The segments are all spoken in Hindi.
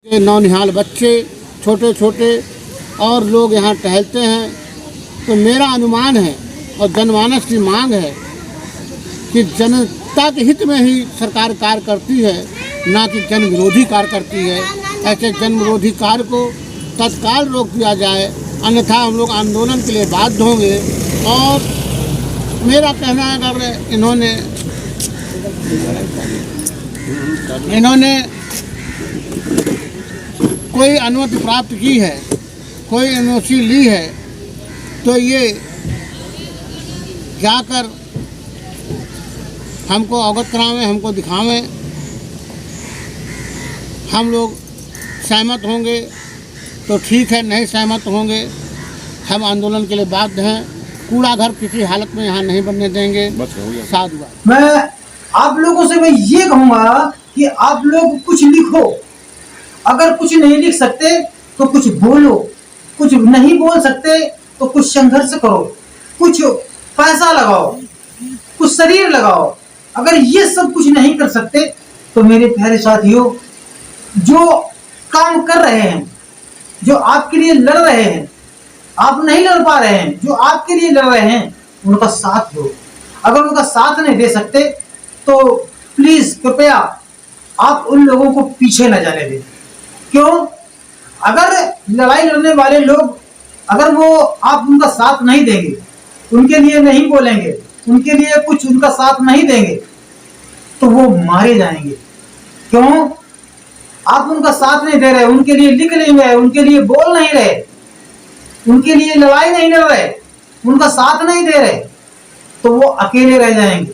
नौनिहाल बच्चे छोटे छोटे और लोग यहाँ टहलते हैं। तो मेरा अनुमान है और जनमानस की मांग है कि जनता के हित में ही सरकार कार्य करती है, ना कि जन विरोधी कार्य करती है। ऐसे जन विरोधी कार्य को तत्काल रोक दिया जाए, अन्यथा हम लोग आंदोलन के लिए बाध्य होंगे। और मेरा कहना है अगर इन्होंने कोई अनुमति प्राप्त की है, कोई एनओसी ली है, तो ये जाकर हमको अवगत करावें, हमको दिखावें। हम लोग सहमत होंगे तो ठीक है, नहीं सहमत होंगे हम आंदोलन के लिए बाध्य हैं। कूड़ा घर किसी हालत में यहाँ नहीं बनने देंगे। साधु। मैं आप लोगों से मैं ये कहूँगा कि आप लोग कुछ लिखो, अगर कुछ नहीं लिख सकते तो कुछ बोलो, कुछ नहीं बोल सकते तो कुछ संघर्ष करो, कुछ पैसा लगाओ, कुछ शरीर लगाओ। अगर ये सब कुछ नहीं कर सकते तो मेरे प्यारे साथियों, जो काम कर रहे हैं, जो आपके लिए लड़ रहे हैं, आप नहीं लड़ पा रहे हैं, जो आपके लिए लड़ रहे हैं, उनका साथ दो। अगर उनका साथ नहीं दे सकते तो प्लीज कृपया आप उन लोगों को पीछे न जाने दें। क्यों? अगर लड़ाई लड़ने वाले लोग, अगर वो आप उनका साथ नहीं देंगे, उनके लिए नहीं बोलेंगे, उनके लिए कुछ उनका साथ नहीं देंगे, तो वो मारे जाएंगे। क्यों? आप उनका साथ नहीं दे रहे, उनके लिए लिख नहीं रहे, उनके लिए बोल नहीं रहे, उनके लिए लड़ाई नहीं लड़ रहे, उनका साथ नहीं दे रहे, तो वो अकेले रह जाएंगे।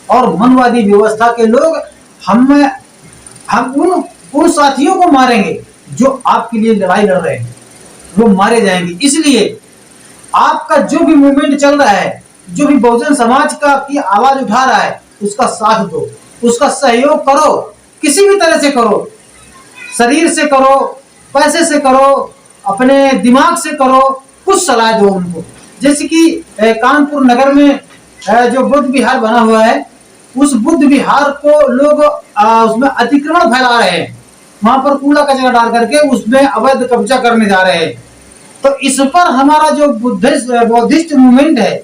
और मनवादी व्यवस्था के लोग हम उन साथियों को मारेंगे जो आपके लिए लड़ाई लड़ रहे हैं, वो मारे जाएंगे। इसलिए आपका जो भी मूवमेंट चल रहा है, जो भी बहुजन समाज का की आवाज उठा रहा है, उसका साथ दो, उसका सहयोग करो, किसी भी तरह से करो, शरीर से करो, पैसे से करो, अपने दिमाग से करो, कुछ सलाह दो उनको। जैसे कि कानपुर नगर में जो बुद्ध विहार बना हुआ है, उस बुद्ध विहार को लोग उसमें अतिक्रमण फैला रहे हैं, वहां पर कूड़ा कचरा डाल करके उसमें अवैध कब्जा करने जा रहे हैं। तो इस पर हमारा जो बौद्धिस्ट मूवमेंट है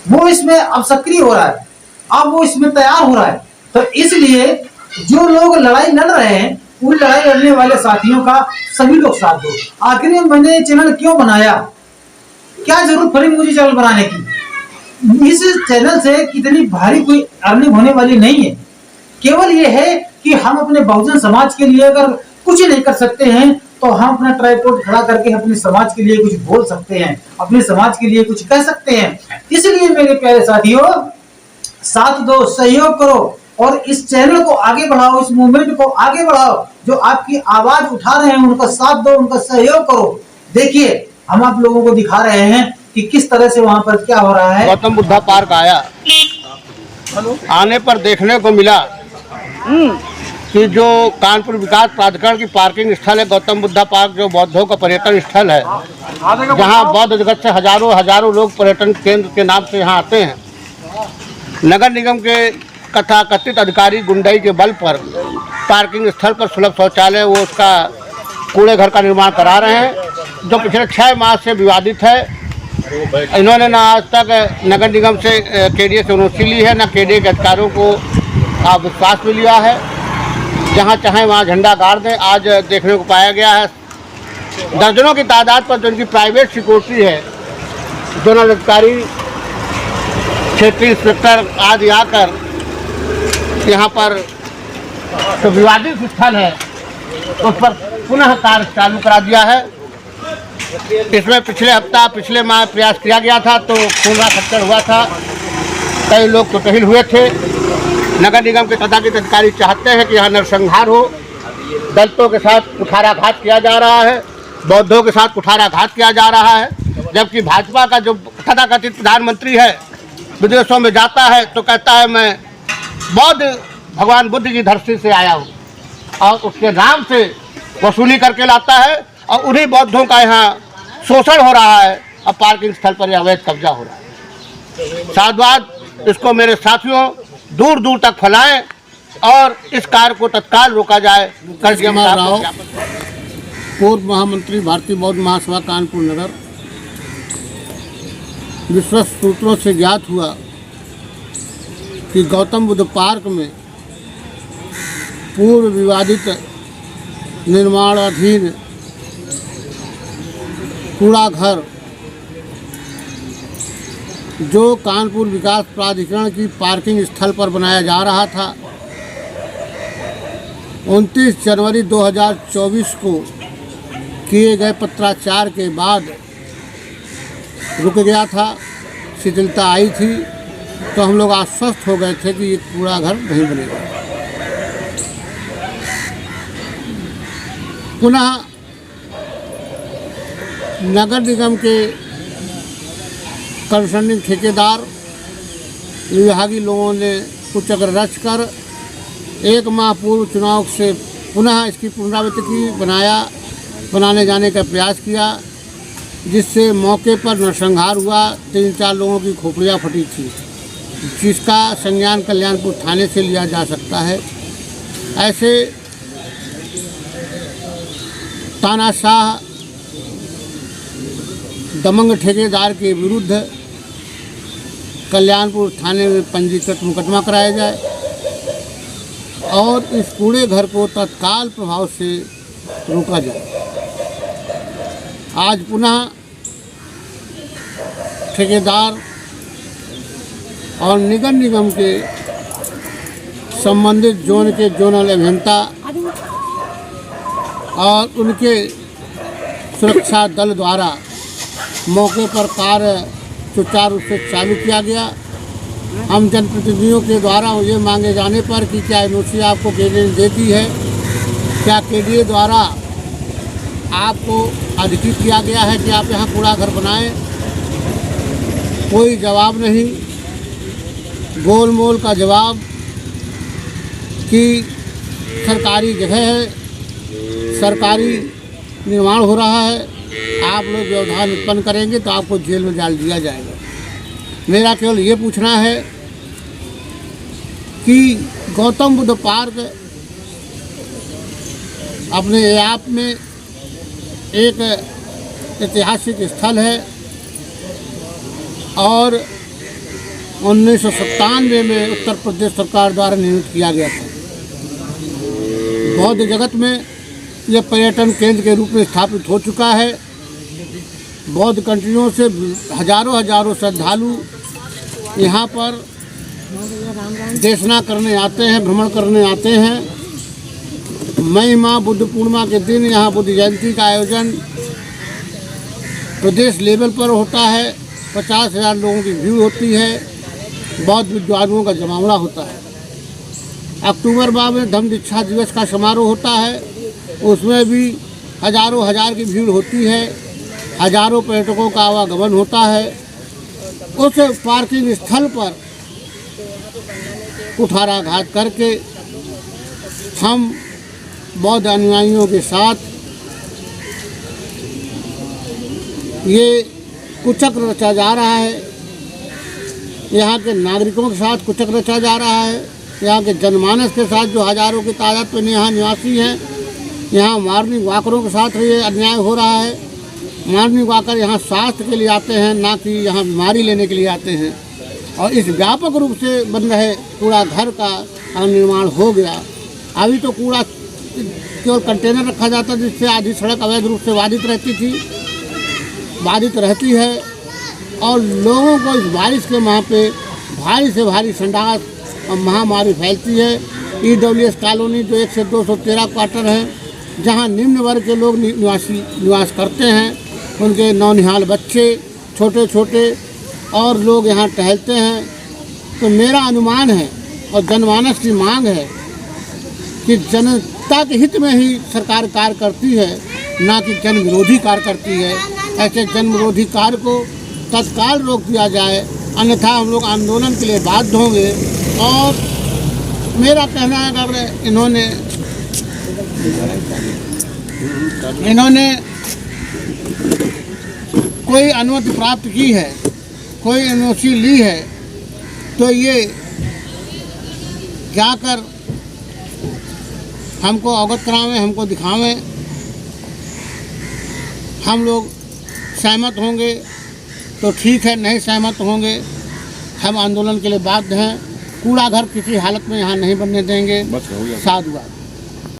वो इसमें अब सक्रिय हो रहा है, अब वो इसमें तैयार हो रहा है। तो इसलिए जो लोग लड़ाई लड़ रहे हैं, उन लड़ाई लड़ने वाले साथियों का सभी लोग साथ दो। आखिर में मैंने चैनल क्यों बनाया, क्या जरूरत पड़ी मुझे चैनल बनाने की? इस चैनल से कितनी भारी कोई अर्निंग होने वाली नहीं है। केवल ये है कि हम अपने बहुजन समाज के लिए अगर कुछ नहीं कर सकते हैं तो हम अपना ट्राइपॉड खड़ा करके अपने समाज के लिए कुछ बोल सकते हैं, अपने समाज के लिए कुछ कह सकते हैं। इसलिए मेरे प्यारे साथियों, साथ दो, सहयोग करो और इस चैनल को आगे बढ़ाओ, इस मूवमेंट को आगे बढ़ाओ। जो आपकी आवाज उठा रहे हैं उनका साथ दो, उनका सहयोग करो। देखिए, हम आप लोगों को दिखा रहे हैं कि किस तरह से वहां पर क्या हो रहा है। गौतम बुद्धा पार्क आया, आने पर देखने को मिला कि जो कानपुर विकास प्राधिकरण की पार्किंग स्थल है गौतम बुद्धा पार्क, जो बौद्धों का पर्यटन स्थल है, जहां बौद्ध जगत से हजारों लोग पर्यटन केंद्र के नाम से यहाँ आते हैं। नगर निगम के कथित अधिकारी गुंडाई के बल पर पार्किंग स्थल पर सुलभ शौचालय, वो उसका कूड़े घर का निर्माण करा रहे हैं, जो पिछले 6 माह से विवादित है। इन्होंने ना आज तक नगर निगम से केडीए से एनओसी ली है, ना केडीए के अधिकारियों को विश्वास में लिया है। जहाँ चाहे वहाँ झंडा गाड़ दें। आज देखने को पाया गया है दर्जनों की तादाद पर जो उनकी प्राइवेट सिक्योरिटी है, जोनल अधिकारी, क्षेत्रीय इंस्पेक्टर आदि आकर यहाँ पर जो विवादित स्थल है उस पर पुनः कार्य चालू करा दिया है। इसमें पिछले माह प्रयास किया गया था तो खून खच्चर हुआ था, कई लोग कुटहिल हुए थे। नगर निगम के तथाकथित अधिकारी चाहते हैं कि यहाँ नरसंहार हो, दलितों के साथ कुठाराघात किया जा रहा है, बौद्धों के साथ कुठाराघात किया जा रहा है। जबकि भाजपा का जो तथाकथित प्रधानमंत्री है विदेशों में जाता है तो कहता है मैं बौद्ध भगवान बुद्ध की धरती से आया हूँ, और उसके नाम से वसूली करके लाता है, और उन्हीं बौद्धों का यहाँ शोषण हो रहा है और पार्किंग स्थल पर अवैध कब्जा हो रहा है। साधुवाद, इसको मेरे साथियों दूर दूर तक फैलाएं और इस कार्य को तत्काल रोका जाए। कुमार राव, पूर्व महामंत्री भारतीय बौद्ध महासभा कानपुर नगर। विश्वस्त सूत्रों से ज्ञात हुआ कि गौतम बुद्ध पार्क में पूर्व विवादित निर्माणाधीन कूड़ा घर जो कानपुर विकास प्राधिकरण की पार्किंग स्थल पर बनाया जा रहा था, 29 जनवरी 2024 को किए गए पत्राचार के बाद रुक गया था, शिथिलता आई थी, तो हम लोग आश्वस्त हो गए थे कि ये कूड़ा घर नहीं बनेगा। पुनः नगर निगम के कंसर्निंग ठेकेदार विभागीय लोगों ने कुचक्र रचकर 1 माह पूर्व चुनाव से पुनः इसकी पुनरावृत्ति की बनाने जाने का प्रयास किया, जिससे मौके पर नरसंहार हुआ। 3-4 लोगों की खोपड़ियाँ फटी थी, जिसका संज्ञान कल्याणपुर थाने से लिया जा सकता है। ऐसे तानाशाह दमंग ठेकेदार के विरुद्ध कल्याणपुर थाने में पंजीकृत मुकदमा कराया जाए और इस कूड़े घर को तत्काल प्रभाव से रोका जाए। आज पुनः ठेकेदार और निगम निगम के संबंधित जोन के जोनल अभियंता और उनके सुरक्षा दल द्वारा मौके पर कार्य सुचारू रूप से चालू किया गया। हम जनप्रतिनिधियों के द्वारा ये मांगे जाने पर कि क्या एनओसी आपको केडीए ने देती है, क्या केडीए द्वारा आपको अधिकृत किया गया है कि आप यहाँ कूड़ा घर बनाएं, कोई जवाब नहीं। गोलमोल का जवाब कि सरकारी जगह है, सरकारी निर्माण हो रहा है, आप लोग व्यवधान उत्पन्न करेंगे तो आपको जेल में डाल दिया जाएगा। मेरा केवल ये पूछना है कि गौतम बुद्ध पार्क अपने आप में एक ऐतिहासिक स्थल है और 1997 में उत्तर प्रदेश सरकार द्वारा निर्मित किया गया था। बौद्ध जगत में यह पर्यटन केंद्र के रूप में स्थापित हो चुका है। बौद्ध कंट्रियों से हजारों श्रद्धालु यहाँ पर देशना करने आते हैं, भ्रमण करने आते हैं। मई माह बुद्ध पूर्णिमा के दिन यहाँ बुद्ध जयंती का आयोजन प्रदेश लेवल पर होता है। 50,000 लोगों की भीड़ होती है, बौद्ध विद्वानों का जमावड़ा होता है। अक्टूबर माह में धम्म दीक्षा दिवस का समारोह होता है, उसमें भी हजार की भीड़ होती है, हजारों पर्यटकों का आवागमन होता है। उस पार्किंग स्थल पर कुठाराघात करके हम बौद्ध अनुयायियों के साथ ये कुचक्र रचा जा रहा है, यहाँ के नागरिकों के साथ कुचक्र रचा जा रहा है, यहाँ के जनमानस के साथ जो हजारों की तादाद में यहाँ निवासी हैं, यहाँ मॉर्निंग वॉकरों के साथ ये अन्याय हो रहा है। मॉर्निंग वॉकर यहाँ स्वास्थ्य के लिए आते हैं, ना कि यहाँ बीमारी लेने के लिए आते हैं। और इस व्यापक रूप से बन रहे कूड़ा घर का निर्माण हो गया। अभी तो कूड़ा केवल कंटेनर रखा जाता, जिससे आधी सड़क अवैध रूप से बाधित रहती है और लोगों को इस बारिश के माह पे भारी से भारी संडास और महामारी फैलती है। EWS कॉलोनी जो 1 से 213 क्वार्टर है, जहां निम्न वर्ग के लोग निवास करते हैं, उनके नौनिहाल बच्चे छोटे छोटे और लोग यहाँ टहलते हैं। तो मेरा अनुमान है और जनमानस की मांग है कि जनता के हित में ही सरकार कार्य करती है, ना कि जन विरोधी कार्य करती है। ऐसे जन विरोधी कार्य को तत्काल रोक दिया जाए, अन्यथा हम लोग आंदोलन के लिए बाध्य होंगे। और मेरा कहना है अगर इन्होंने कोई अनुमति प्राप्त की है, कोई एनओसी ली है, तो ये जाकर हमको अवगत करावें, हमको दिखावें। हम लोग सहमत होंगे तो ठीक है, नहीं सहमत होंगे हम आंदोलन के लिए बाध्य हैं। कूड़ा घर किसी हालत में यहाँ नहीं बनने देंगे। साधुवाद।